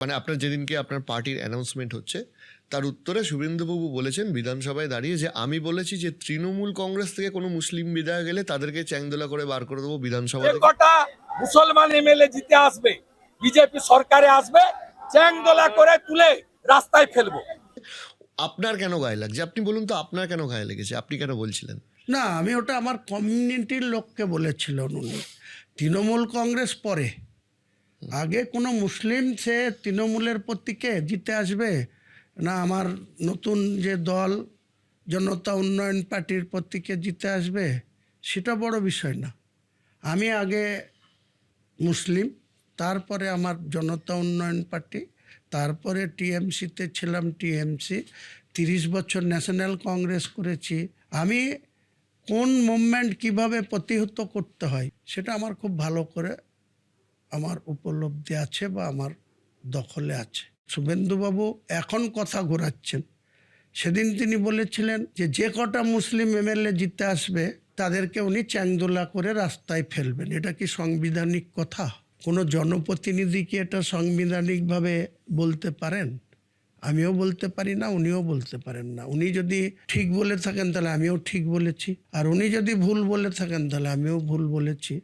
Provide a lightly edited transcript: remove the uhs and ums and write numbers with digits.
মানে আপনার যেদিনকে আপনার পার্টির অ্যানাউন্সমেন্ট হচ্ছে তার উত্তরে শুভেন্দুবাবু বলেছেন বিধানসভায় দাঁড়িয়ে যে আমি বলেছি যে তৃণমূল কংগ্রেস থেকে কোনো মুসলিম বিধায়ক গেলে তাদেরকে চ্যাংদোলা করে বার করে দেবো বিধানসভা থেকে। কটা মুসলমান এমএলএ জিতে আসবে, বিজেপি সরকারে আসবে, চ্যাংদোলা করে তুলে রাস্তায় ফেলবো। আপনার কেন গায়ে লাগছে আপনি বলুন তো, আপনার কেন গায়ে লেগেছে, আপনি কেন বলছিলেন? না, আমি ওটা আমার কমিউনিটির লোককে বলেছিলেন উনি। তৃণমূল কংগ্রেস পরে, আগে কোনো মুসলিম সে তৃণমূলের প্রতীকে জিতে আসবে না আমার নতুন যে দল জনতা উন্নয়ন পার্টির প্রতীকে জিতে আসবে সেটা বড় বিষয় না। আমি আগে মুসলিম, তারপরে আমার জনতা উন্নয়ন পার্টি, তারপরে টিএমসিতে ছিলাম, টিএমসি 30 বছর ন্যাশনাল কংগ্রেস করেছি। আমি কোন মুভমেন্ট কিভাবে প্রতিহত করতে হয় সেটা আমার খুব ভালো করে আমার উপলব্ধি আছে বা আমার দখলে আছে। শুভেন্দুবাবু এখন কথা ঘোরাচ্ছেন। সেদিন তিনি বলেছিলেন যে যে কটা মুসলিম এমএলএ জিতে আসবে তাদেরকে উনি চ্যাংদোলা করে রাস্তায় ফেলবেন। এটা কি সাংবিধানিক কথা? কোনো জনপ্রতিনিধি কি এটা সাংবিধানিকভাবে বলতে পারেন? আমিও বলতে পারি না, উনিও বলতে পারেন না। উনি যদি ঠিক বলে থাকেন তাহলে আমিও ঠিক বলেছি, আর উনি যদি ভুল বলে থাকেন তাহলে আমিও ভুল বলেছি।